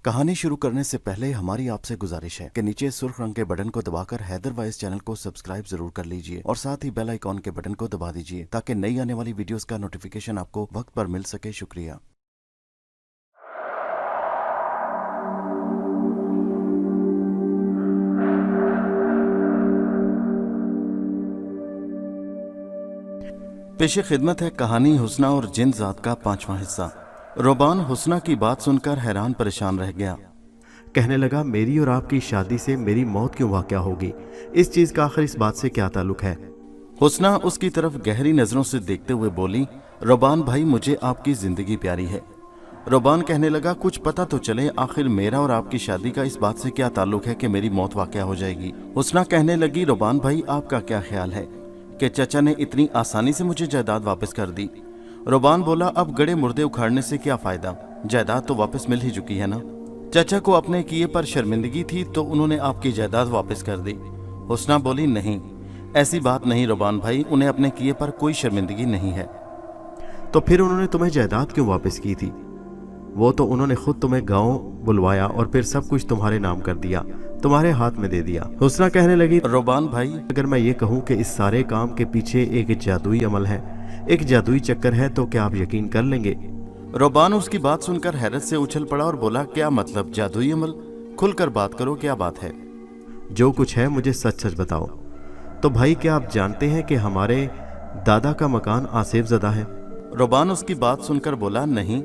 कहानी शुरू करने से पहले हमारी आपसे गुजारिश है कि नीचे सुर्ख रंग के बटन को दबाकर हैदर वॉइस चैनल को सब्सक्राइब जरूर कर लीजिए और साथ ही बेल आइकॉन के बटन को दबा दीजिए ताकि नई आने वाली वीडियोस का नोटिफिकेशन आपको वक्त पर मिल सके। शुक्रिया। पेशे खिदमत है कहानी हुस्ना और जिन जात का 5वां हिस्सा। रोबान हुस्ना की बात सुनकर हैरान परेशान रह गया। कहने लगा, मेरी और आपकी शादी से मेरी मौत क्यों वाक़या होगी? इस चीज़ का आखिर इस बात से क्या ताल्लुक है? हुस्ना उसकी तरफ गहरी नजरों से देखते हुए बोली, रोबान भाई, मुझे आपकी जिंदगी प्यारी है। रोबान कहने लगा, कुछ पता तो चले, आखिर मेरा और आपकी शादी का इस बात से क्या ताल्लुक है कि मेरी मौत वाक़या हो जाएगी। हुस्ना कहने लगी, रोबान भाई, आपका क्या ख्याल है कि चाचा ने इतनी आसानी से मुझे जायदाद वापस कर दी? रोबान बोला, अब गड़े मुर्दे उखाड़ने से क्या फायदा, जायदाद तो वापस मिल ही चुकी है ना। चाचा को अपने किए पर शर्मिंदगी थी तो उन्होंने आपकी जायदाद वापस कर दी। हुस्ना बोली, नहीं, ऐसी बात नहीं रोबान भाई, उन्हें अपने किए पर कोई शर्मिंदगी नहीं है। तो फिर उन्होंने तुम्हें जायदाद क्यों वापस की थी? वो तो उन्होंने खुद तुम्हें गांव बुलवाया और फिर सब कुछ तुम्हारे नाम कर दिया, तुम्हारे हाथ में दे दिया। हुस्ना कहने लगी, रोबान भाई, अगर मैं ये कहूँ कि इस सारे काम के पीछे एक जादुई अमल है, एक जादुई चक्कर है, तो क्या आप यकीन कर लेंगे? रोबान उसकी बात सुनकर हैरत से उछल पड़ा और बोला, क्या मतलब जादुई अमल? खुलकर बात करो, क्या बात है? जो कुछ है मुझे सच सच बताओ। तो भाई, क्या आप जानते हैं कि हमारे दादा का मकान आसेफ ज़दा है? रोबान उसकी बात सुनकर बोला, नहीं,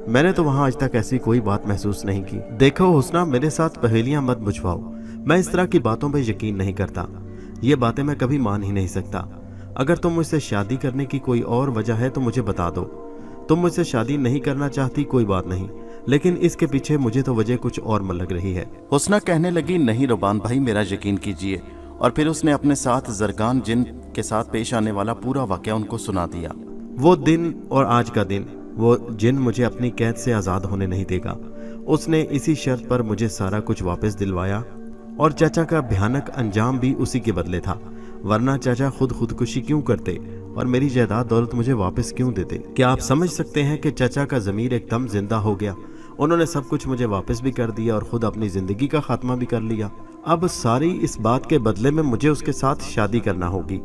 मैंने तो वहाँ आज तक ऐसी कोई बात महसूस नहीं की। देखो हुस्ना, मेरे साथ पहेलियाँ मत बुझवाओ, मैं इस तरह की बातों पर यकीन नहीं करता। ये बातें मैं कभी मान ही नहीं सकता। अगर तुम मुझसे शादी करने की कोई और वजह है तो मुझे बता दो। तुम मुझसे शादी नहीं करना चाहती, कोई बात नहीं, लेकिन इसके पीछे मुझे तो वजह कुछ और लग रही है। हुस्ना कहने लगी, नहीं रोबान भाई, मेरा यकीन कीजिए। और फिर उसने अपने साथ जरगान जिन के साथ पेश आने वाला पूरा वाकया उनको सुना दिया। वो दिन और आज का दिन, वो जिन मुझे अपनी कैद से आज़ाद होने नहीं देगा। उसने इसी शर्त पर मुझे सारा कुछ वापस दिलवाया और चाचा का भयानक अंजाम भी उसी के बदले था। वरना चाचा खुदकुशी क्यों करते और मेरी जायदाद दौलत मुझे वापस क्यों देते? क्या आप समझ सकते हैं कि चाचा का ज़मीर एकदम जिंदा हो गया? उन्होंने सब कुछ मुझे वापस भी कर दिया और ख़ुद अपनी ज़िंदगी का खात्मा भी कर लिया। अब सारी इस बात के बदले में मुझे उसके साथ शादी करना होगी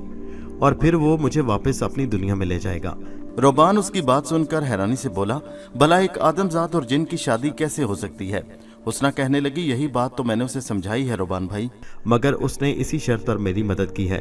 और फिर वो मुझे वापस अपनी दुनिया में ले जाएगा। रोबान उसकी बात सुनकर हैरानी से बोला, भला एक आदमजात और जिन की शादी कैसे हो सकती है? हुस्ना कहने लगी, यही बात तो मैंने उसे समझाई है रोबान भाई, मगर उसने इसी शर्त पर मेरी मदद की है।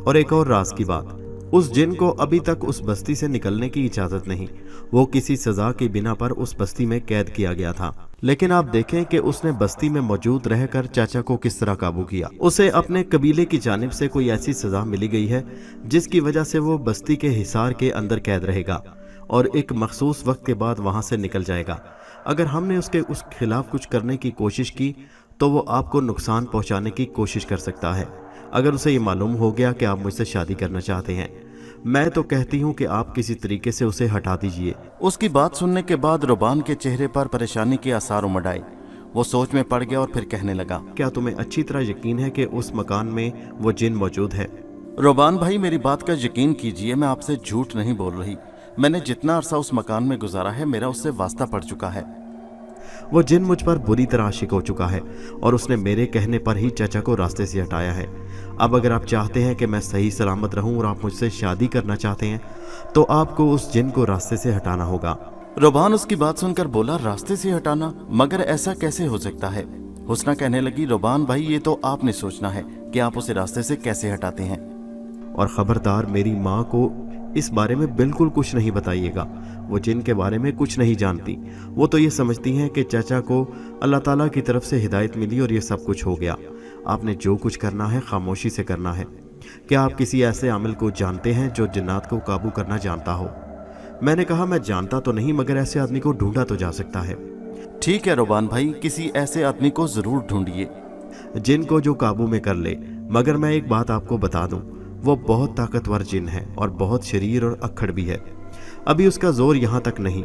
और एक और राज की बात, उस जिन को अभी तक उस बस्ती से निकलने की इजाजत नहीं। वो किसी सजा के बिना पर उस बस्ती में कैद किया गया था। लेकिन आप देखें कि उसने बस्ती में मौजूद रहकर चाचा को किस तरह काबू किया। उसे अपने कबीले की जानिब से कोई ऐसी सजा मिली गई है जिसकी वजह से वो बस्ती के हिसार के अंदर कैद रहेगा और एक मखसूस वक्त के बाद वहां से निकल जाएगा। अगर हमने उसके खिलाफ कुछ करने की कोशिश की तो वो आपको नुकसान पहुंचाने की कोशिश कर सकता है। अगर उसे ये मालूम हो गया कि आप मुझसे शादी करना चाहते हैं, मैं तो कहती हूँ कि आप किसी तरीके से उसे हटा दीजिए। उसकी बात सुनने के बाद रोबान के चेहरे पर परेशानी के आसार उमड़ आए। वो सोच में पड़ गया और फिर कहने लगा, क्या तुम्हें अच्छी तरह यकीन है कि उस मकान में वो जिन मौजूद है? रोबान भाई, मेरी बात का यकीन कीजिए, मैं आपसे झूठ नहीं बोल रही। मैंने जितना अरसा उस मकान में गुजारा है, मेरा उससे वास्ता पड़ चुका है। वो जिन मुझ पर बुरी तरह आशिक हो चुका है और उसने मेरे कहने पर ही चाचा को रास्ते से हटाया है। अब अगर आप चाहते हैं कि मैं सही सलामत रहूं और आप मुझसे शादी करना चाहते हैं तो आपको उस जिन को रास्ते से हटाना होगा। रोबान उसकी बात सुनकर बोला, रास्ते से हटाना? मगर ऐसा कैसे हो सकता है? हुस्ना कहने लगी, रोबान भाई, ये तो आपने सोचना है कि आप उसे रास्ते से कैसे हटाते हैं। और खबरदार, मेरी माँ को इस बारे में बिल्कुल कुछ नहीं बताइएगा। वो जिन के बारे में कुछ नहीं जानती। वो तो ये समझती हैं कि चाचा को अल्लाह ताला की तरफ से हिदायत मिली और ये सब कुछ हो गया। आपने जो कुछ करना है खामोशी से करना है। क्या आप किसी ऐसे आमिल को जानते हैं जो जिन्नात को काबू करना जानता हो? मैंने कहा, मैं जानता तो नहीं, मगर ऐसे आदमी को ढूंढा तो जा सकता है। ठीक है रोबान भाई, किसी ऐसे आदमी को जरूर ढूंढिए जिन को जो काबू में कर ले। मगर मैं एक बात आपको बता दूं, वो बहुत ताकतवर जिन है और बहुत शरीर और अक्खड़ भी है। अभी उसका जोर यहाँ तक नहीं।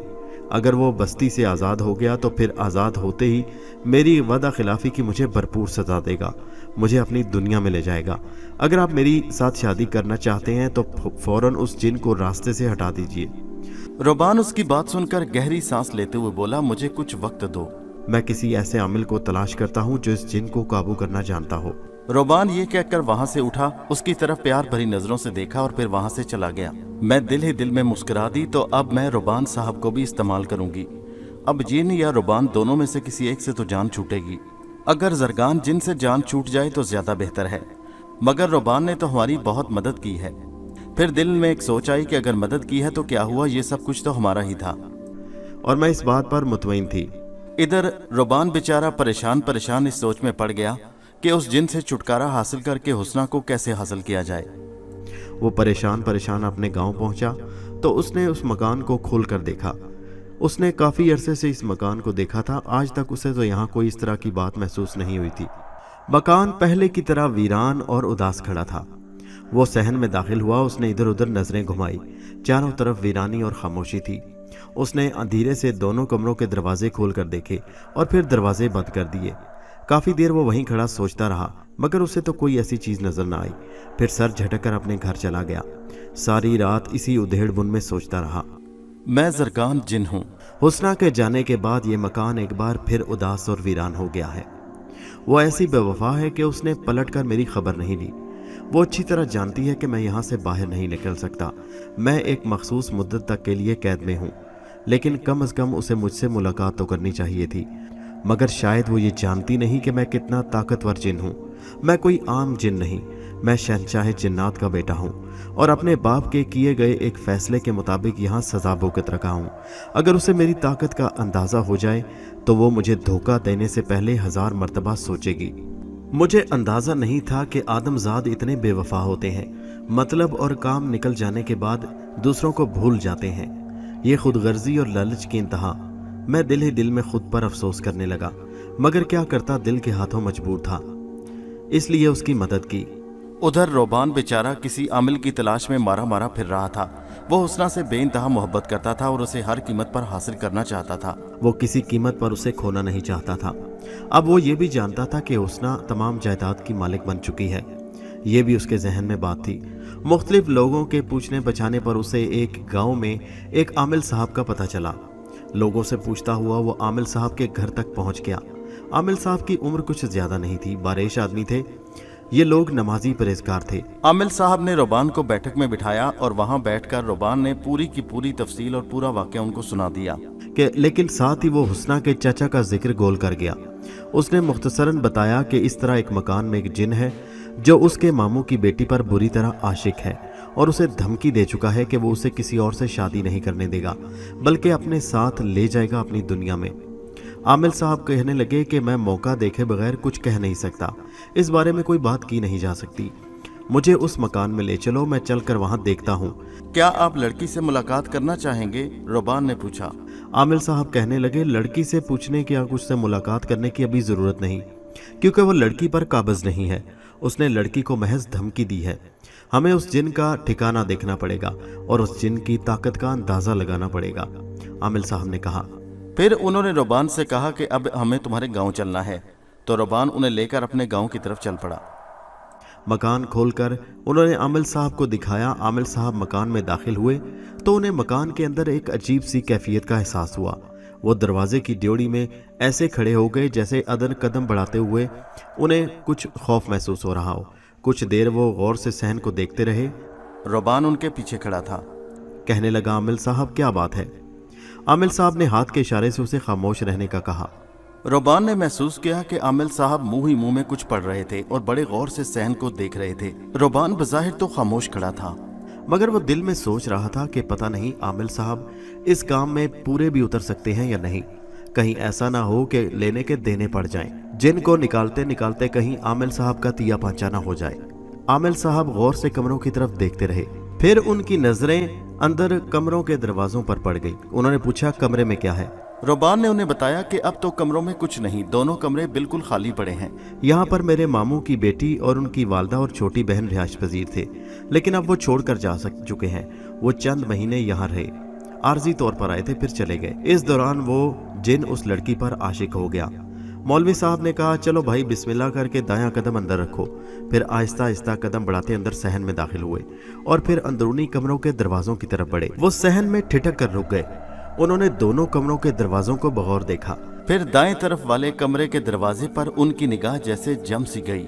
अगर वो बस्ती से आज़ाद हो गया तो फिर आज़ाद होते ही मेरी वादा खिलाफी की मुझे भरपूर सजा देगा, मुझे अपनी दुनिया में ले जाएगा। अगर आप मेरी साथ शादी करना चाहते हैं तो फौरन उस जिन को रास्ते से हटा दीजिए। रोबान उसकी बात सुनकर गहरी सांस लेते हुए बोला, मुझे कुछ वक्त दो, मैं किसी ऐसे आमिल को तलाश करता हूँ जो इस जिन को काबू करना जानता हो। रोबान ये कहकर वहां से उठा, उसकी तरफ प्यार भरी नजरों से देखा और फिर वहां से चला गया। मैं दिल ही दिल में मुस्कुरा दी, तो अब मैं रोबान साहब को भी इस्तेमाल करूंगी। अब जिन या रोबान दोनों में से किसी एक से तो जान छूटेगी। अगर जरगान जिन से जान छूट जाए तो ज्यादा बेहतर है, मगर रोबान ने तो हमारी बहुत मदद की है। फिर दिल में एक सोच आई कि अगर मदद की है तो क्या हुआ, ये सब कुछ तो हमारा ही था। और मैं इस बात पर मुतमईन थी। इधर रोबान बेचारा परेशान परेशान इस सोच में पड़ गया कि उस जिन से छुटकारा हासिल करके हुस्ना को कैसे हासिल किया जाए। वो परेशान परेशान अपने गांव पहुंचा तो उसने उस मकान को खोल कर देखा। उसने काफ़ी अरसे से इस मकान को देखा था, आज तक उसे तो यहाँ कोई इस तरह की बात महसूस नहीं हुई थी। मकान पहले की तरह वीरान और उदास खड़ा था। वो सहन में दाखिल हुआ, उसने इधर उधर नजरें घुमाई। चारों तरफ वीरानी और खामोशी थी। उसने अंधेरे से दोनों कमरों के दरवाजे खोल कर देखे और फिर दरवाजे बंद कर दिए। काफ़ी देर वो वहीं खड़ा सोचता रहा, मगर उसे तो कोई ऐसी चीज़ नजर न आई। फिर सर झटक अपने घर चला गया। सारी रात इसी उधेड़ बुन में सोचता रहा। मैं जरगान जिन हूँ। हुस्ना के जाने के बाद ये मकान एक बार फिर उदास और वीरान हो गया है। वो ऐसी बेवफा है कि उसने पलटकर मेरी खबर नहीं ली। वो अच्छी तरह जानती है कि मैं यहाँ से बाहर नहीं निकल सकता। मैं एक मखसूस मुद्दत तक के लिए कैद में हूँ, लेकिन कम से कम उसे मुझसे मुलाकात तो करनी चाहिए थी। मगर शायद वो ये जानती नहीं कि मैं कितना ताकतवर जिन हूँ। मैं कोई आम जिन नहीं, मैं शहंशाह जिन्नात का बेटा हूँ और अपने बाप के किए गए एक फ़ैसले के मुताबिक यहाँ सज़ा भुगत रखा हूँ। अगर उसे मेरी ताकत का अंदाज़ा हो जाए तो वो मुझे धोखा देने से पहले 1000 मरतबा सोचेगी। मुझे अंदाज़ा नहीं था कि आदमजाद इतने बेवफा होते हैं। मतलब और काम निकल जाने के बाद दूसरों को भूल जाते हैं। ये खुदगर्जी और लालच की इंतहा। मैं दिल ही दिल में खुद पर अफसोस करने लगा, मगर क्या करता, दिल के हाथों मजबूर था, इसलिए उसकी मदद की। उधर रोबान बेचारा किसी आमिल की तलाश में मारा मारा फिर रहा था। वो हुस्ना से बेइंतहा मोहब्बत करता था और उसे हर कीमत पर हासिल करना चाहता था। वो किसी कीमत पर उसे खोना नहीं चाहता था। अब वो ये भी जानता था कि हुस्ना तमाम जायदाद की मालिक बन चुकी है। ये भी उसके जहन में बात थी। मुख्तलिफ लोगों के पूछने बचाने पर उसे एक गाँव में एक आमिल साहब का पता चला। लोगों से पूछता हुआ वो आमिल साहब के घर तक पहुंच गया। आमिल साहब की उम्र कुछ ज्यादा नहीं थी, बारिश आदमी थे। ये लोग नमाजी परहेजगार थे। आमिल साहब ने रोबान को बैठक में बिठाया और वहां बैठकर रोबान ने पूरी की पूरी तफसील और पूरा वाकया उनको सुना दिया। लेकिन साथ ही वो हुस्ना के चाचा का जिक्र गोल कर गया। उसने मुख्तसरन बताया कि इस तरह एक मकान में एक जिन है जो उसके मामू की बेटी पर बुरी तरह आशिक है और उसे धमकी दे चुका है कि वो उसे किसी और से शादी नहीं करने देगा, बल्कि अपने साथ ले जाएगा अपनी दुनिया में। आमिल साहब कहने लगे कि मैं मौका देखे बगैर कुछ कह नहीं सकता, इस बारे में कोई बात की नहीं जा सकती। मुझे उस मकान में ले चलो, मैं चलकर वहां देखता हूँ। क्या आप लड़की से मुलाकात करना चाहेंगे? रोबान ने पूछा। आमिल साहब कहने लगे, लड़की से पूछने की या कुछ से मुलाकात करने की अभी ज़रूरत नहीं, क्योंकि वो लड़की पर काबिज नहीं है। उसने लड़की को महज धमकी दी है। हमें उस जिन का ठिकाना देखना पड़ेगा और उस जिन की ताकत का अंदाज़ा लगाना पड़ेगा, आमिल साहब ने कहा। फिर उन्होंने रोबान से कहा कि अब हमें तुम्हारे गांव चलना है, तो रोबान उन्हें लेकर अपने गांव की तरफ चल पड़ा। मकान खोलकर उन्होंने आमिल साहब को दिखाया। आमिल साहब मकान में दाखिल हुए तो उन्हें मकान के अंदर एक अजीब सी कैफियत का एहसास हुआ। वो दरवाजे की ड्योढ़ी में ऐसे खड़े हो गए जैसे अदन कदम बढ़ाते हुए उन्हें कुछ खौफ महसूस हो रहा हो। कुछ देर वो गौर से सहन को देखते रहे। रोबान उनके पीछे खड़ा था। कहने लगा, आमिल साहब क्या बात है? आमिल साहब ने हाथ के इशारे से उसे खामोश रहने का कहा। रोबान ने महसूस किया कि आमिल साहब मुंह ही मुंह में कुछ पढ़ रहे थे और बड़े गौर से सहन को देख रहे थे। रोबान बज़ाहिर तो खामोश खड़ा था, मगर वो दिल में सोच रहा था कि पता नहीं आमिल साहब इस काम में पूरे भी उतर सकते हैं या नहीं। कहीं ऐसा ना हो कि लेने के देने पड़ जाएं। जिन को निकालते निकालते कहीं आमिल साहब का तिया पांचा ना हो जाए। आमिल साहब गौर से कमरों की तरफ देखते रहे। फिर उनकी नजरें अंदर कमरों के दरवाजों पर पड़ गई। उन्होंने पूछा, कमरे में क्या है? रोबान ने उन्हें बताया कि अब तो कमरों में कुछ नहीं, दोनों कमरे बिल्कुल खाली पड़े हैं। यहाँ पर मेरे मामू की बेटी और उनकी वालदा और छोटी बहन रिहाइश पजीर थे, लेकिन अब वो छोड़कर जा चुके हैं। वो चंद महीने यहाँ रहे, आर्जी तौर पर आए थे, फिर चले गए। इस दौरान वो जिन उस लड़की पर आशिक हो गया। मौलवी साहब ने कहा, चलो भाई बिस्मिल्लाह करके दायां कदम अंदर रखो। फिर आहिस्ता आहिस्ता कदम बढ़ाते अंदर सहन में दाखिल हुए और फिर अंदरूनी कमरों के दरवाजों की तरफ बढ़े। वो सहन में ठिठक कर रुक गए। उन्होंने दोनों कमरों के दरवाजों को बगौर देखा। फिर दाएं तरफ वाले कमरे के दरवाजे पर उनकी निगाह जैसे जम सी गई।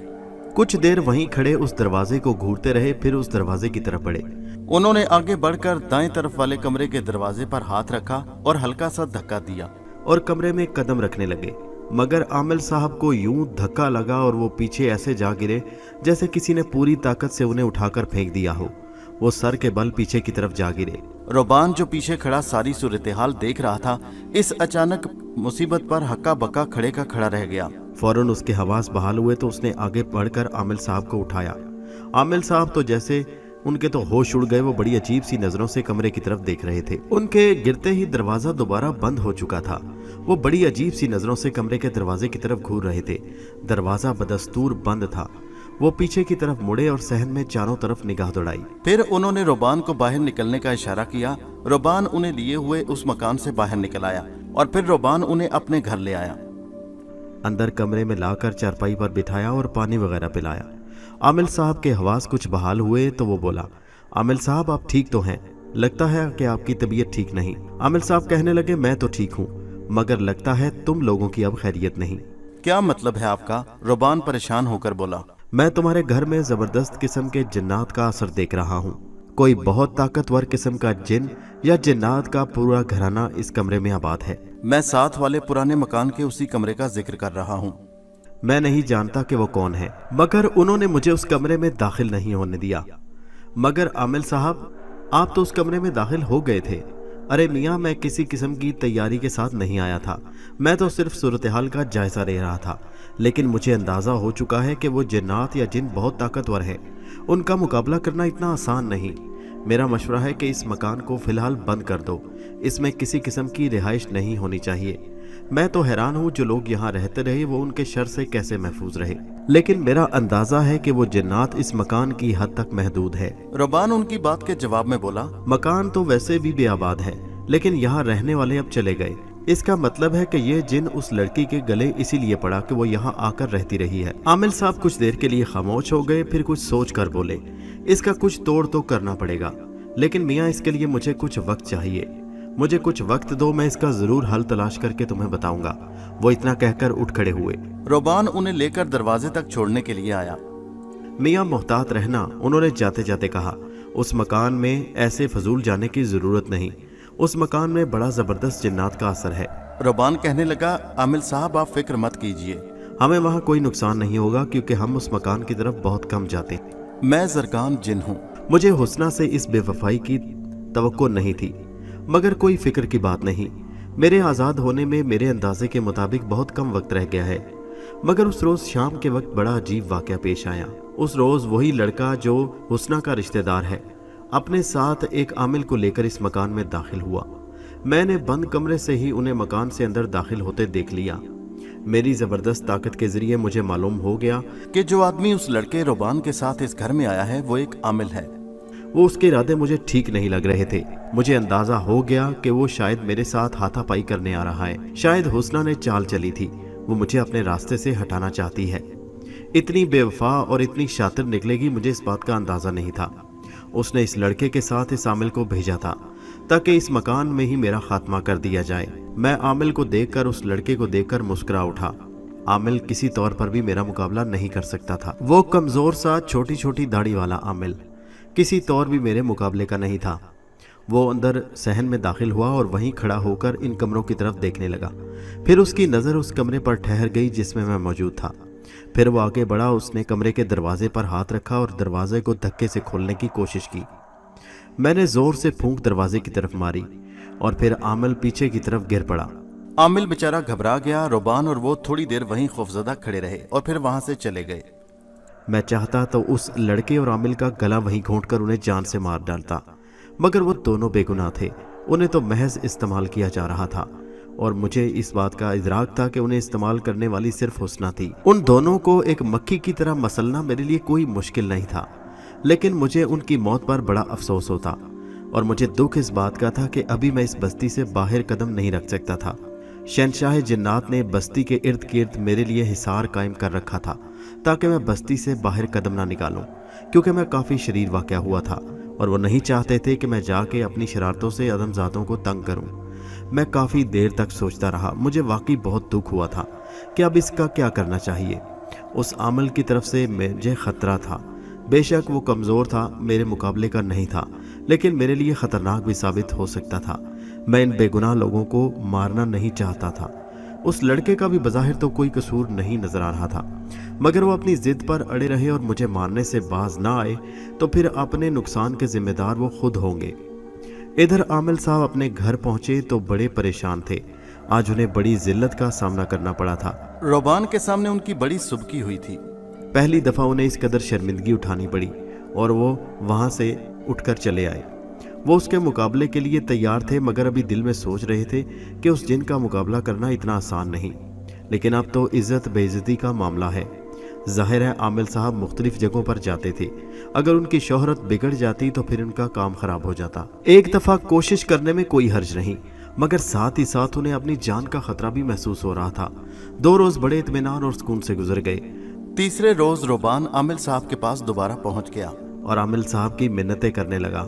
कुछ देर वहीं खड़े उस दरवाजे को घूरते रहे, फिर उस दरवाजे की तरफ बढ़े। उन्होंने आगे बढ़कर दाएं तरफ वाले कमरे के दरवाजे पर हाथ रखा और हल्का सा धक्का दिया और कमरे में कदम रखने लगे, मगर आमिल साहब को यूं धक्का लगा और वो पीछे ऐसे जा गिरे जैसे किसी ने पूरी ताकत से उन्हें उठाकर फेंक दिया हो। वो सर के बल पीछे की तरफ जा गिरे। रोबान जो पीछे खड़ा सारी सूरत-ए-हाल देख रहा था, इस अचानक मुसीबत पर हक्का बक्का खड़े का खड़ा रह गया। फौरन उसके हवास बहाल हुए तो उसने आगे बढ़कर आमिल साहब को उठाया। आमिल साहब तो जैसे उनके तो होश उड़ गए, वो बड़ी अजीब सी नजरों से कमरे की तरफ देख रहे थे। उनके गिरते ही दरवाजा दोबारा बंद हो चुका था। वो बड़ी अजीब सी नजरों से कमरे के दरवाजे की तरफ घूर रहे थे। दरवाजा बदस्तूर बंद था। वो पीछे की तरफ मुड़े और सहन में चारों तरफ निगाह दौड़ाई। फिर उन्होंने रोबान को बाहर निकलने का इशारा किया। रोबान उन्हें लिए हुए उस मकान से बाहर निकल आया और फिर रोबान उन्हें अपने घर ले आया। अंदर कमरे में लाकर चारपाई पर बिठाया और पानी वगैरह पिलाया। आमिल साहब के हवास कुछ बहाल हुए तो वो बोला, आमिल साहब आप ठीक तो हैं? लगता है कि आपकी तबीयत ठीक नहीं। आमिल साहब कहने लगे, मैं तो ठीक हूँ, मगर लगता है तुम लोगों की अब खैरियत नहीं। क्या मतलब है आपका? रोबान परेशान होकर बोला। मैं तुम्हारे घर में जबरदस्त किस्म के जिन्नात का असर देख रहा हूँ। कोई बहुत ताकतवर किस्म का जिन या जिन्नात का पूरा घराना इस कमरे में आबाद है। मैं साथ वाले पुराने मकान के उसी कमरे का जिक्र कर रहा हूँ। मैं नहीं जानता कि वो कौन है, मगर उन्होंने मुझे उस कमरे में दाखिल नहीं होने दिया। मगर आमिल साहब, आप तो उस कमरे में दाखिल हो गए थे। अरे मियाँ, मैं किसी किस्म की तैयारी के साथ नहीं आया था। मैं तो सिर्फ सूरत हाल का जायजा ले रहा था। लेकिन मुझे अंदाज़ा हो चुका है कि वो जिन्नात या जिन बहुत ताकतवर हैं। उनका मुकाबला करना इतना आसान नहीं। मेरा मशवरा है कि इस मकान को फ़िलहाल बंद कर दो। इसमें किसी किस्म की रिहाइश नहीं होनी चाहिए। मैं तो हैरान हूँ जो लोग यहाँ रहते रहे वो उनके शर से कैसे महफूज रहे। लेकिन मेरा अंदाज़ा है कि वो जिन्नात इस मकान की हद तक महदूद है। रोबान उनकी बात के जवाब में बोला, मकान तो वैसे भी बेआबाद है, लेकिन यहाँ रहने वाले अब चले गए। इसका मतलब है कि ये जिन उस लड़की के गले इसीलिए पड़ा कि वो यहाँ आकर रहती रही है। आमिल साहब कुछ देर के लिए खामोश हो गए, फिर कुछ सोच कर बोले, इसका कुछ तोड़ तो करना पड़ेगा, लेकिन मियाँ इसके लिए मुझे कुछ वक्त चाहिए। मुझे कुछ वक्त दो, मैं इसका जरूर हल तलाश करके तुम्हें बताऊंगा। वो इतना कहकर उठ खड़े हुए। रोबान उन्हें लेकर दरवाजे तक छोड़ने के लिए आया। मियाँ मोहतात रहना, उन्होंने जाते जाते कहा। उस मकान में ऐसे फजूल जाने की जरूरत नहीं। उस मकान में बड़ा जबरदस्त जिन्नात का असर है। रोबान कहने लगा, आमिल साहब आप फिक्र मत कीजिए, हमें वहाँ कोई नुकसान नहीं होगा क्योंकि हम उस मकान की तरफ बहुत कम जाते हैं। मैं जरगान जिन हूँ। मुझे हुस्ना से इस बेवफाई की तवक्को नहीं थी, मगर कोई फिक्र की बात नहीं। मेरे आज़ाद होने में मेरे अंदाजे के मुताबिक बहुत कम वक्त रह गया है। मगर उस रोज़ शाम के वक्त बड़ा अजीब वाक़या पेश आया। उस रोज़ वही लड़का जो हुस्ना का रिश्तेदार है अपने साथ एक आमिल को लेकर इस मकान में दाखिल हुआ। मैंने बंद कमरे से ही उन्हें मकान से अंदर दाखिल होते देख लिया। मेरी ज़बरदस्त ताकत के ज़रिए मुझे मालूम हो गया कि जो आदमी उस लड़के रोबान के साथ इस घर में आया है वो एक आमिल है। वो उसके इरादे मुझे ठीक नहीं लग रहे थे। मुझे अंदाज़ा हो गया कि वो शायद मेरे साथ हाथापाई करने आ रहा है। शायद हुस्ना ने चाल चली थी, वो मुझे अपने रास्ते से हटाना चाहती है। इतनी बेवफा और इतनी शातिर निकलेगी मुझे इस बात का अंदाज़ा नहीं था। उसने इस लड़के के साथ इस आमिल को भेजा था ताकि इस मकान में ही मेरा खात्मा कर दिया जाए। मैं आमिल को देखकर, उस लड़के को देखकर मुस्कुरा उठा। आमिल किसी तौर पर भी मेरा मुकाबला नहीं कर सकता था। वो कमज़ोर सा छोटी छोटी दाढ़ी वाला आमिल किसी तौर भी मेरे मुकाबले का नहीं था। वो अंदर सहन में दाखिल हुआ और वहीं खड़ा होकर इन कमरों की तरफ देखने लगा। फिर उसकी नज़र उस कमरे पर ठहर गई जिसमें मैं मौजूद था। फिर वो आगे बढ़ा, उसने कमरे के दरवाजे पर हाथ रखा और दरवाजे को धक्के से खोलने की कोशिश की। मैंने ज़ोर से फूंक दरवाजे की तरफ मारी और फिर आमिल पीछे की तरफ गिर पड़ा। आमिल बेचारा घबरा गया। रोबान और वो थोड़ी देर वहीं खौफजदा खड़े रहे और फिर वहां से चले गए। मैं चाहता तो उस लड़के और आमिल का गला वहीं घोंटकर उन्हें जान से मार डालता, मगर वो दोनों बेगुनाह थे। उन्हें तो महज इस्तेमाल किया जा रहा था और मुझे इस बात का इदराक था कि उन्हें इस्तेमाल करने वाली सिर्फ हुस्ना थी। उन दोनों को एक मक्खी की तरह मसलना मेरे लिए कोई मुश्किल नहीं था, लेकिन मुझे उनकी मौत पर बड़ा अफसोस होता और मुझे दुख इस बात का था कि अभी मैं इस बस्ती से बाहर कदम नहीं रख सकता था। शहंशाह जिन्नात ने बस्ती के इर्द गिर्द मेरे लिए हिसार कायम कर रखा था ताकि मैं बस्ती से बाहर कदम ना निकालूं, क्योंकि मैं काफ़ी शरीर वाक़या हुआ था और वो नहीं चाहते थे कि मैं जाके अपनी शरारतों से अदमज़ादों को तंग करूं। मैं काफ़ी देर तक सोचता रहा। मुझे वाकई बहुत दुख हुआ था कि अब इसका क्या करना चाहिए। उस आमल की तरफ से मुझे खतरा था। बेशक वो कमज़ोर था, मेरे मुकाबले का नहीं था, लेकिन मेरे लिए ख़तरनाक भी साबित हो सकता था। मैं इन बेगुनाह लोगों को मारना नहीं चाहता था। उस लड़के का भी बज़ाहिर तो कोई कसूर नहीं नज़र आ रहा था, मगर वो अपनी ज़िद पर अड़े रहे और मुझे मारने से बाज ना आए तो फिर अपने नुकसान के जिम्मेदार वो खुद होंगे। इधर आमिल साहब अपने घर पहुंचे तो बड़े परेशान थे। आज उन्हें बड़ी जिल्लत का सामना करना पड़ा था। रोबान के सामने उनकी बड़ी सुबकी हुई थी। पहली दफ़ा उन्हें इस कदर शर्मिंदगी उठानी पड़ी और वो वहाँ से उठकर चले आए। वो उसके मुकाबले के लिए तैयार थे, मगर अभी दिल में सोच रहे थे कि उस जिन का मुकाबला करना इतना आसान नहीं। लेकिन अब तो इज्जत बेइज्जती का मामला है। जाहिर है आमिल साहब मुख्तलिफ जगहों पर जाते थे। अगर उनकी शोहरत बिगड़ जाती तो फिर उनका काम खराब हो जाता। एक दफ़ा कोशिश करने में कोई हर्ज नहीं, मगर साथ ही साथ उन्हें अपनी जान का खतरा भी महसूस हो रहा था। 2 रोज़ बड़े इत्मीनान और सुकून से गुजर गए। तीसरे रोज रोबान आमिल साहब के पास दोबारा पहुंच गया और आमिल साहब की मिन्नतें करने लगा।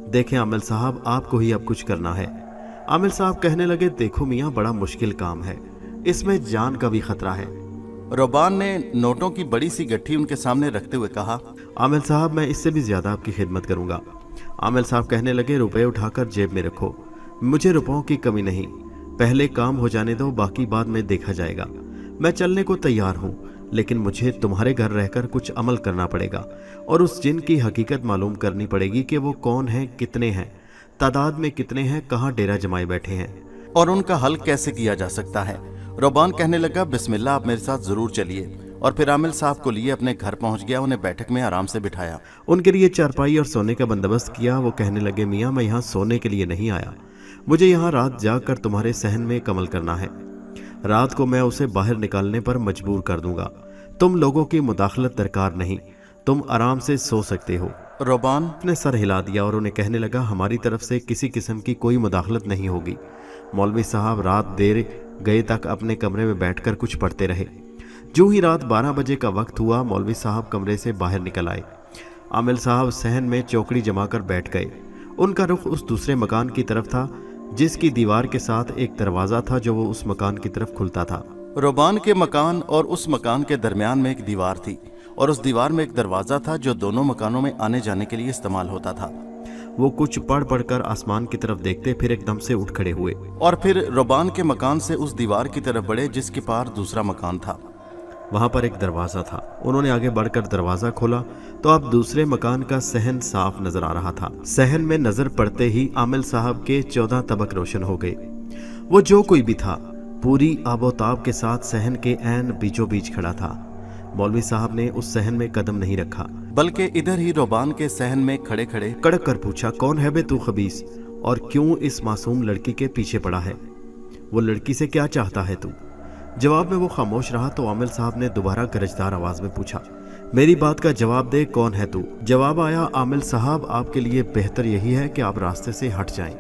देखें आमिल साहब, आपको ही अब कुछ करना है। आमिल साहब कहने लगे, देखो मियाँ, बड़ा मुश्किल काम है, इसमें जान का भी खतरा है। रोबान ने नोटों की बड़ी सी गट्ठी उनके सामने रखते हुए कहा, आमिल साहब, मैं इससे भी ज्यादा आपकी खिदमत करूंगा। आमिल साहब कहने लगे, रुपए उठाकर जेब में रखो, मुझे रुपयों की कमी नहीं। पहले काम हो जाने दो, बाकी बाद में देखा जाएगा। मैं चलने को तैयार हूँ, लेकिन मुझे तुम्हारे घर रहकर कुछ अमल करना पड़ेगा और उस जिन की हकीकत मालूम करनी पड़ेगी कि वो कौन है, कितने हैं, तादाद में कितने हैं, कहाँ डेरा जमाए बैठे हैं और उनका हल कैसे किया जा सकता है। रोबान कहने लगा, बिस्मिल्लाह, आप मेरे साथ जरूर चलिए। और फिर आमिल साहब को लिए अपने घर पहुंच गया। उन्हें बैठक में आराम से बिठाया, उनके लिए चारपाई और सोने का बंदोबस्त किया। वो कहने लगे, मियाँ, मैं यहाँ सोने के लिए नहीं आया, मुझे यहाँ रात जाकर तुम्हारे सहन में कमल करना है। रात को मैं उसे बाहर निकालने पर मजबूर कर दूंगा। तुम लोगों की मुदाखलत दरकार नहीं, तुम आराम से सो सकते हो। रोबान ने सर हिला दिया और उन्हें कहने लगा, हमारी तरफ से किसी किस्म की कोई मुदाखलत नहीं होगी। मौलवी साहब रात देर गए तक अपने कमरे में बैठकर कुछ पढ़ते रहे। जो ही रात 12 बजे का वक्त हुआ, मौलवी साहब कमरे से बाहर निकल आए। आमिल साहब सहन में चौकड़ी जमाकर बैठ गए। उनका रुख उस दूसरे मकान की तरफ था जिसकी दीवार के साथ एक दरवाज़ा था जो वो उस मकान की तरफ खुलता था। रोबान के मकान और उस मकान के दरमियान में एक दीवार थी और उस दीवार में एक दरवाज़ा था जो दोनों मकानों में आने जाने के लिए इस्तेमाल होता था। वो कुछ पढ़ कर आसमान की तरफ देखते, फिर एकदम से उठ खड़े हुए और फिर रोबान के मकान से उस दीवार की तरफ बढ़े जिसके पार दूसरा मकान था। वहां पर एक दरवाज़ा था। उन्होंने आगे बढ़कर दरवाज़ा खोला तो अब दूसरे मकान का सहन साफ नजर आ रहा था। सहन में नजर पड़ते ही आमिल साहब के 14 तबक रोशन हो गए। वो जो कोई भी था पूरी आबोताब के साथ सहन के ऐन बीचों बीच खड़ा था। मौलवी साहब ने उस सहन में कदम नहीं रखा, बल्कि इधर ही रोबान के सहन में खड़े खड़े कड़क कर पूछा, कौन है बे तू खबीस, और क्यों इस मासूम लड़की के पीछे पड़ा है? वो लड़की से क्या चाहता है तू? जवाब में वो खामोश रहा तो आमिल साहब ने दोबारा गरजदार आवाज में पूछा, मेरी बात का जवाब दे, कौन है तू? जवाब आया, आमिल साहब, आपके लिए बेहतर यही है कि आप रास्ते से हट जाएं,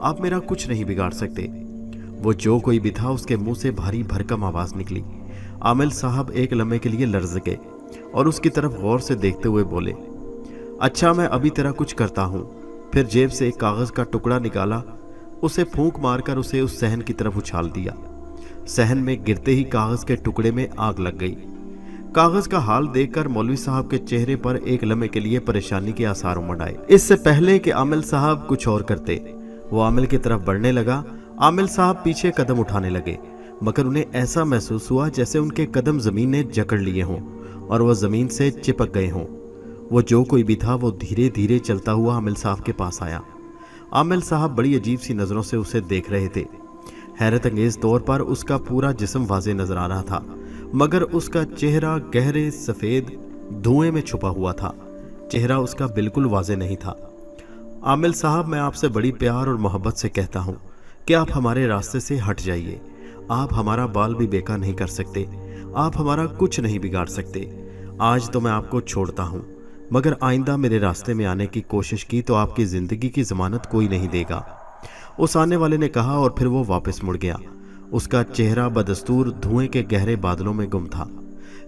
आप मेरा कुछ नहीं बिगाड़ सकते। वो जो कोई भी था उसके मुंह से भारी भरकम आवाज निकली। आमिल साहब एक लम्हे के लिए लर्ज गए और उसकी तरफ गौर से देखते हुए बोले, अच्छा मैं अभी तेरा कुछ करता हूँ। फिर जेब से एक कागज का टुकड़ा निकाला, उसे फूंक मारकर उसे उस सहन की तरफ उछाल दिया। सहन में गिरते ही कागज के टुकड़े में आग लग गई। कागज का हाल देखकर मौलवी साहब के चेहरे पर एक लम्हे के लिए परेशानी के आसार उमड़ आए। इससे पहले कि आमिल साहब कुछ और करते, वो आमिल की तरफ बढ़ने लगा। आमिल साहब पीछे कदम उठाने लगे, मगर उन्हें ऐसा महसूस हुआ जैसे उनके कदम जमीन ने जकड़ लिए हों और वह जमीन से चिपक गए हों। वो जो कोई भी था वो धीरे धीरे चलता हुआ आमिल साहब के पास आया। आमिल साहब बड़ी अजीब सी नज़रों से उसे देख रहे थे। हैरत अंगेज तौर पर उसका पूरा जिस्म वाज़े नजर आ रहा था, मगर उसका चेहरा गहरे सफ़ेद धुएं में छुपा हुआ था। चेहरा उसका बिल्कुल वाज़े नहीं था। आमिल साहब, मैं आपसे बड़ी प्यार और मोहब्बत से कहता हूँ कि आप हमारे रास्ते से हट जाइए। आप हमारा बाल भी बेकार नहीं कर सकते, आप हमारा कुछ नहीं बिगाड़ सकते। आज तो मैं आपको छोड़ता हूँ, मगर आइंदा मेरे रास्ते में आने की कोशिश की तो आपकी ज़िंदगी की ज़मानत कोई नहीं देगा। उस आने वाले ने कहा और फिर वो वापस मुड़ गया। उसका चेहरा बदस्तूर धुएं के गहरे बादलों में गुम था।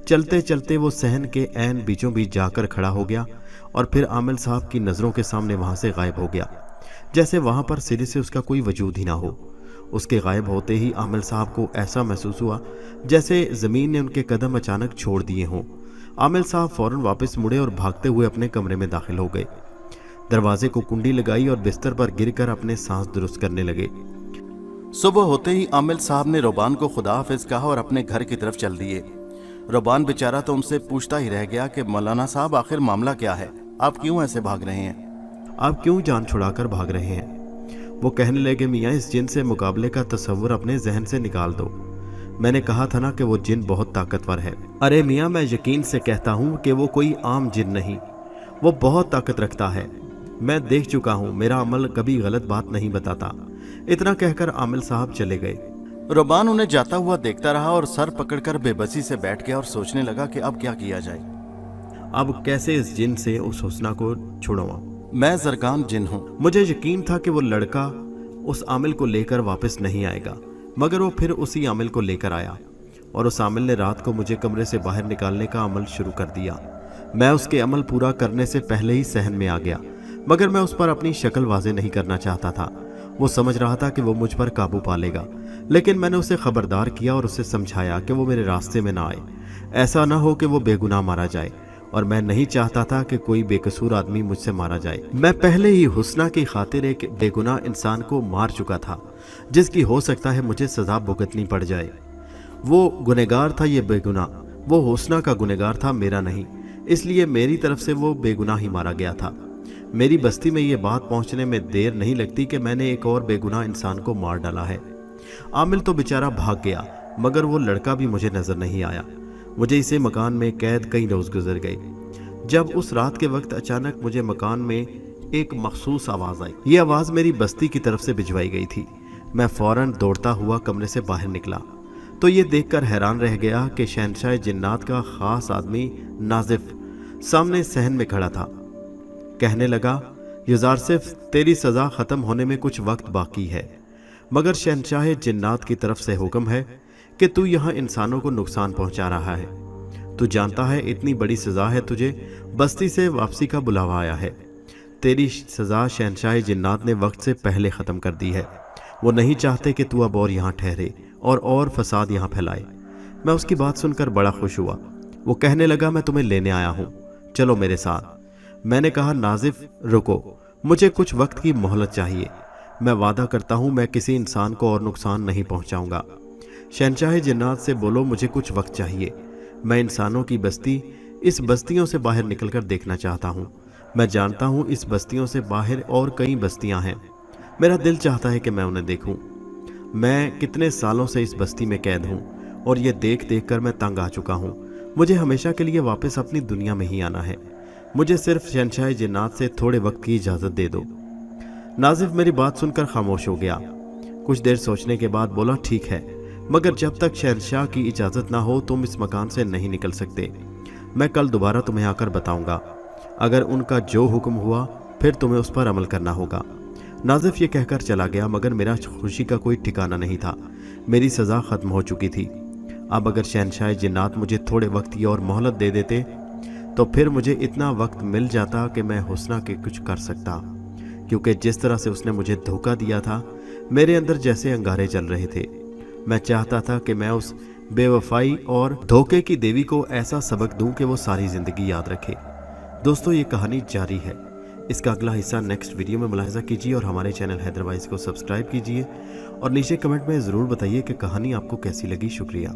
चलते चलते वो सहन के ऐन बीचों बीच जाकर खड़ा हो गया और फिर आमिल साहब की नज़रों के सामने वहाँ से गायब हो गया, जैसे वहाँ पर सिरे से उसका कोई वजूद ही ना हो। اس کے غائب ہوتے ہی عامل صاحب کو ایسا محسوس ہوا جیسے زمین نے ان کے قدم اچانک چھوڑ دیے ہوں۔ عامل صاحب فوراً واپس مڑے اور بھاگتے ہوئے اپنے کمرے میں داخل ہو گئے۔ دروازے کو کنڈی لگائی اور بستر پر گر کر اپنے سانس درست کرنے لگے۔ صبح ہوتے ہی عامل صاحب نے روبان کو خدا حافظ کہا اور اپنے گھر کی طرف چل دیے۔ روبان بیچارہ تو ان سے پوچھتا ہی رہ گیا کہ مولانا صاحب آخر معاملہ کیا ہے، آپ کیوں ایسے بھاگ رہے ہیں؟ آپ کیوں جان چھڑا کر بھاگ رہے ہیں؟ وہ کہنے لگے میاں اس جن سے مقابلے کا تصور اپنے ذہن سے نکال دو۔ میں نے کہا تھا نا کہ وہ جن بہت طاقتور ہے۔ ارے میاں میں یقین سے کہتا ہوں کہ وہ کوئی عام جن نہیں، وہ بہت طاقت رکھتا ہے۔ میں دیکھ چکا ہوں، میرا عمل کبھی غلط بات نہیں بتاتا۔ اتنا کہہ کر عامل صاحب چلے گئے۔ روبان انہیں جاتا ہوا دیکھتا رہا اور سر پکڑ کر بے بسی سے بیٹھ گیا اور سوچنے لگا کہ اب کیا کیا جائے۔ اب کیسے اس جن سے اس حسنہ کو چھڑواں؟ میں زرکان جن ہوں۔ مجھے یقین تھا کہ وہ لڑکا اس عامل کو لے کر واپس نہیں آئے گا، مگر وہ پھر اسی عامل کو لے کر آیا اور اس عامل نے رات کو مجھے کمرے سے باہر نکالنے کا عمل شروع کر دیا۔ میں اس کے عمل پورا کرنے سے پہلے ہی صحن میں آ گیا، مگر میں اس پر اپنی شکل واضح نہیں کرنا چاہتا تھا۔ وہ سمجھ رہا تھا کہ وہ مجھ پر قابو پا لے گا، لیکن میں نے اسے خبردار کیا اور اسے سمجھایا کہ وہ میرے راستے میں نہ آئے۔ ایسا نہ ہو کہ وہ بے گناہ مارا جائے، اور میں نہیں چاہتا تھا کہ کوئی بے قصور آدمی مجھ سے مارا جائے۔ میں پہلے ہی حسنہ کی خاطر ایک بے گناہ انسان کو مار چکا تھا، جس کی ہو سکتا ہے مجھے سزا بھگتنی پڑ جائے۔ وہ گنہگار تھا، یہ بے گناہ، وہ حسنہ کا گنہگار تھا، میرا نہیں، اس لیے میری طرف سے وہ بے گناہ ہی مارا گیا تھا۔ میری بستی میں یہ بات پہنچنے میں دیر نہیں لگتی کہ میں نے ایک اور بے گناہ انسان کو مار ڈالا ہے۔ عامل تو بیچارہ بھاگ گیا، مگر وہ لڑکا بھی مجھے نظر نہیں آیا۔ مجھے اسے مکان میں قید کئی روز گزر گئے، جب اس رات کے وقت اچانک مجھے مکان میں ایک مخصوص آواز آئی۔ یہ آواز میری بستی کی طرف سے بھجوائی گئی تھی۔ میں فوراً دوڑتا ہوا کمرے سے باہر نکلا تو یہ دیکھ کر حیران رہ گیا کہ شہنشاہ جنات کا خاص آدمی نازف سامنے صحن میں کھڑا تھا۔ کہنے لگا، یزارصف تیری سزا ختم ہونے میں کچھ وقت باقی ہے، مگر شہنشاہ جنات کی طرف سے حکم ہے کہ تو یہاں انسانوں کو نقصان پہنچا رہا ہے۔ تو جانتا ہے اتنی بڑی سزا ہے، تجھے بستی سے واپسی کا بلاوا آیا ہے۔ تیری سزا شہنشاہ جنات نے وقت سے پہلے ختم کر دی ہے۔ وہ نہیں چاہتے کہ تو اب اور یہاں ٹھہرے اور فساد یہاں پھیلائے۔ میں اس کی بات سن کر بڑا خوش ہوا۔ وہ کہنے لگا، میں تمہیں لینے آیا ہوں، چلو میرے ساتھ۔ میں نے کہا، نازف رکو، مجھے کچھ وقت کی مہلت چاہیے۔ میں وعدہ کرتا ہوں میں کسی انسان کو اور نقصان نہیں پہنچاؤں گا۔ شہنشاہ جنات سے بولو مجھے کچھ وقت چاہیے، میں انسانوں کی بستی، اس بستیوں سے باہر نکل کر دیکھنا چاہتا ہوں۔ میں جانتا ہوں اس بستیوں سے باہر اور کئی بستیاں ہیں، میرا دل چاہتا ہے کہ میں انہیں دیکھوں۔ میں کتنے سالوں سے اس بستی میں قید ہوں اور یہ دیکھ دیکھ کر میں تنگ آ چکا ہوں۔ مجھے ہمیشہ کے لیے واپس اپنی دنیا میں ہی آنا ہے۔ مجھے صرف شہنشاہ جنات سے تھوڑے وقت کی اجازت دے دو۔ نازف میری بات سن کر خاموش ہو گیا۔ کچھ دیر سوچنے کے بعد بولا، ٹھیک ہے، مگر جب تک شہنشاہ کی اجازت نہ ہو تم اس مکان سے نہیں نکل سکتے۔ میں کل دوبارہ تمہیں آ کر بتاؤں گا، اگر ان کا جو حکم ہوا پھر تمہیں اس پر عمل کرنا ہوگا۔ نازف یہ کہہ کر چلا گیا، مگر میرا خوشی کا کوئی ٹھکانہ نہیں تھا۔ میری سزا ختم ہو چکی تھی۔ اب اگر شہنشاہ جنات مجھے تھوڑے وقت کی اور مہلت دے دیتے تو پھر مجھے اتنا وقت مل جاتا کہ میں حسنہ کے کچھ کر سکتا، کیونکہ جس طرح سے اس نے مجھے دھوکہ دیا تھا میرے اندر جیسے انگارے چل رہے تھے۔ میں چاہتا تھا کہ میں اس بے وفائی اور دھوکے کی دیوی کو ایسا سبق دوں کہ وہ ساری زندگی یاد رکھے۔ دوستو یہ کہانی جاری ہے، اس کا اگلا حصہ نیکسٹ ویڈیو میں ملاحظہ کیجیے اور ہمارے چینل حیدر وائس کو سبسکرائب کیجیے اور نیچے کمنٹ میں ضرور بتائیے کہ کہانی آپ کو کیسی لگی۔ شکریہ۔